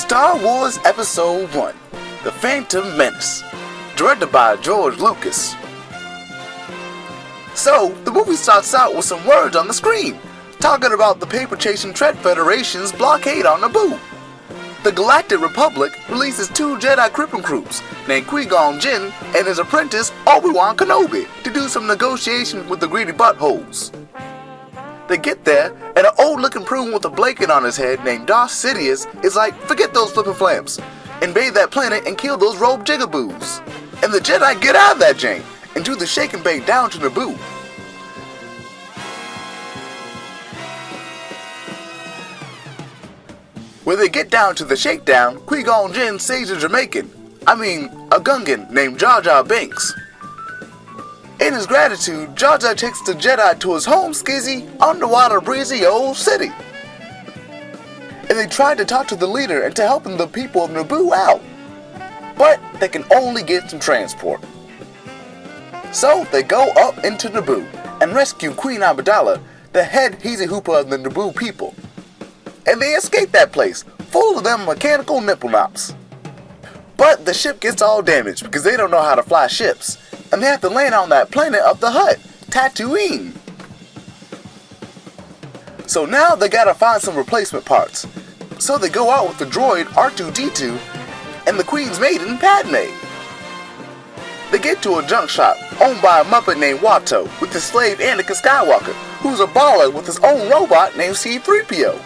Star Wars Episode 1, The Phantom Menace, directed by George Lucas. So, the movie starts out with some words on the screen, talking about the paper-chasing Trade Federation's blockade on Naboo. The Galactic Republic releases 2 Jedi crippling groups named Qui-Gon Jinn and his apprentice Obi-Wan Kenobi to do some negotiation with the greedy buttholes. They get there, and an old-looking prune with a blanket on his head named Darth Sidious is like, forget those flippin' flamps, invade that planet and kill those rogue jigaboos. And the Jedi get out of that jank and do the shake and bake down to Naboo. When they get down to the shakedown, Qui-Gon Jinn saves a Gungan named Jar Jar Binks. In his gratitude, Jar Jar takes the Jedi to his home skizzy, underwater breezy old city. And they try to talk to the leader into helping the people of Naboo out. But they can only get some transport. So they go up into Naboo and rescue Queen Amidala, the head Heezy Hooper of the Naboo people. And they escape that place, full of them mechanical nipple knops. But the ship gets all damaged because they don't know how to fly ships, and they have to land on that planet of the Hutt, Tatooine. So now they gotta find some replacement parts. So they go out with the droid R2-D2 and the Queen's maiden Padme. They get to a junk shop owned by a Muppet named Watto with his slave Anakin Skywalker, who's a baller with his own robot named C-3PO.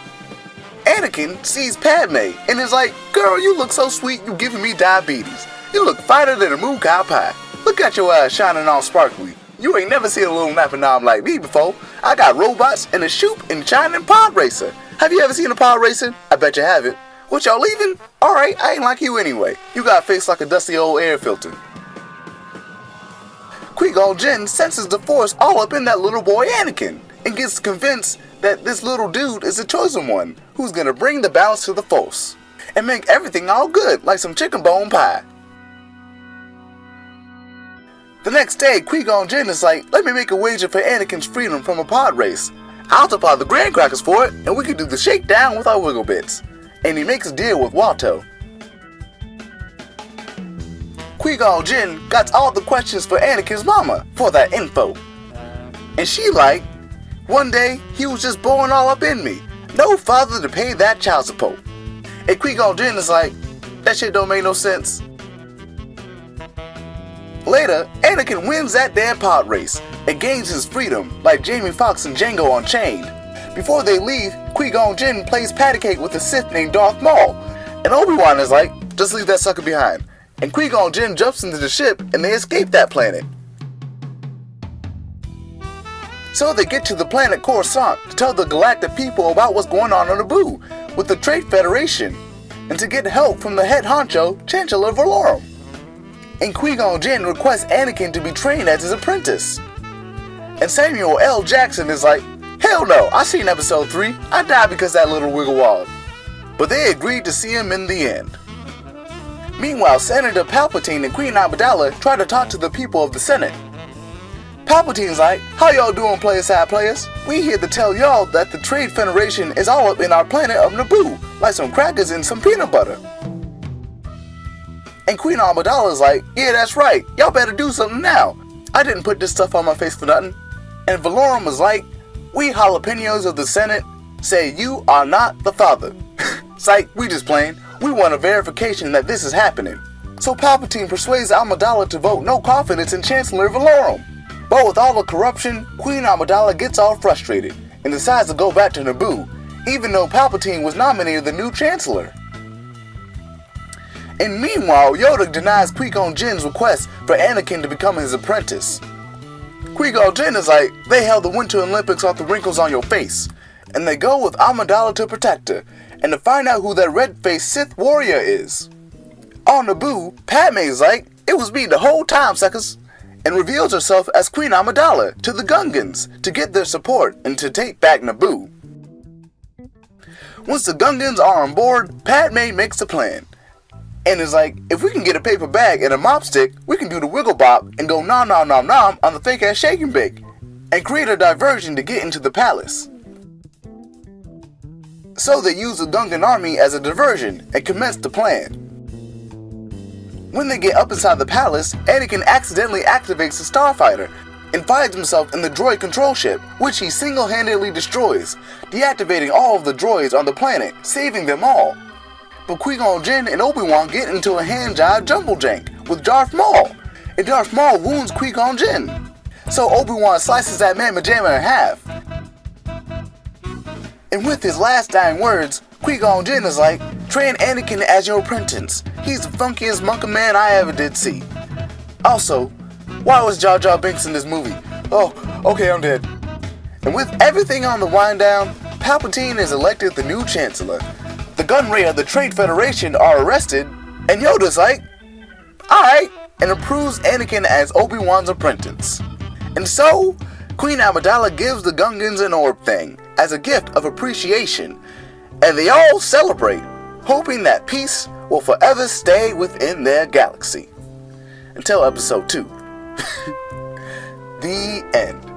Anakin sees Padme and is like, girl, you look so sweet, you giving me diabetes. You look finer than a moo cow pie. Look at your eyes shining all sparkly. You ain't never seen a little napping knob like me before. I got robots and a shoop and shining pod racer. Have you ever seen a pod racer? I bet you haven't. What, y'all leaving? Alright, I ain't like you anyway. You got a face like a dusty old air filter. Qui-Gon Jinn senses the Force all up in that little boy Anakin and gets convinced that this little dude is the chosen one who's gonna bring the balance to the Force and make everything all good like some chicken bone pie. The next day, Qui-Gon Jinn is like, let me make a wager for Anakin's freedom from a pod race. I'll supply the graham crackers for it, and we can do the shakedown with our wiggle bits. And he makes a deal with Watto. Qui-Gon Jinn got all the questions for Anakin's mama for that info. And she like, one day, he was just born all up in me. No father to pay that child support. And Qui-Gon Jinn is like, that shit don't make no sense. Later, Anakin wins that damn pod race and gains his freedom like Jamie Foxx and Django Unchained. Before they leave, Qui-Gon Jinn plays patty cake with a Sith named Darth Maul. And Obi-Wan is like, just leave that sucker behind. And Qui-Gon Jinn jumps into the ship and they escape that planet. So they get to the planet Coruscant to tell the galactic people about what's going on Naboo with the Trade Federation and to get help from the head honcho, Chancellor Valorum. And Qui-Gon Jinn requests Anakin to be trained as his apprentice. And Samuel L. Jackson is like, hell no, I seen episode 3, I died because that little wiggle wall. But they agreed to see him in the end. Meanwhile, Senator Palpatine and Queen Amidala try to talk to the people of the Senate. Palpatine's like, how y'all doing, player-side players? We here to tell y'all that the Trade Federation is all up in our planet of Naboo, like some crackers and some peanut butter. And Queen Amidala is like, yeah, that's right, y'all better do something now. I didn't put this stuff on my face for nothing. And Valorum was like, we jalapenos of the Senate say you are not the father. Psych, we just playing. We want a verification that this is happening. So Palpatine persuades Amidala to vote no confidence in Chancellor Valorum. But with all the corruption, Queen Amidala gets all frustrated and decides to go back to Naboo, even though Palpatine was nominated the new Chancellor. And meanwhile, Yoda denies Qui-Gon Jinn's request for Anakin to become his apprentice. Qui-Gon Jinn is like, they held the Winter Olympics off the wrinkles on your face, and they go with Amidala to protect her, and to find out who that red-faced Sith warrior is. On Naboo, Padme is like, it was me the whole time, suckers, and reveals herself as Queen Amidala to the Gungans to get their support and to take back Naboo. Once the Gungans are on board, Padme makes a plan. And is like, if we can get a paper bag and a mop stick, we can do the wiggle bop and go nom nom nom nom on the fake ass shake and bake, and create a diversion to get into the palace. So they use the Gungan army as a diversion and commence the plan. When they get up inside the palace, Anakin accidentally activates the starfighter and finds himself in the droid control ship, which he single-handedly destroys, deactivating all of the droids on the planet, saving them all. But Qui-Gon Jinn and Obi-Wan get into a hand-jive jumble jank with Darth Maul, and Darth Maul wounds Qui-Gon Jinn. So Obi-Wan slices that mamma jamma in half. And with his last dying words, Qui-Gon Jinn is like, "Train Anakin as your apprentice. He's the funkiest monka man I ever did see." Also, why was Jar Jar Binks in this movie? Oh, okay, I'm dead. And with everything on the wind down, Palpatine is elected the new Chancellor. The Gunray of the Trade Federation are arrested, and Yoda's like, "Alright," and approves Anakin as Obi-Wan's apprentice. And so, Queen Amidala gives the Gungans an orb thing as a gift of appreciation, and they all celebrate, hoping that peace will forever stay within their galaxy. Until episode 2. The end.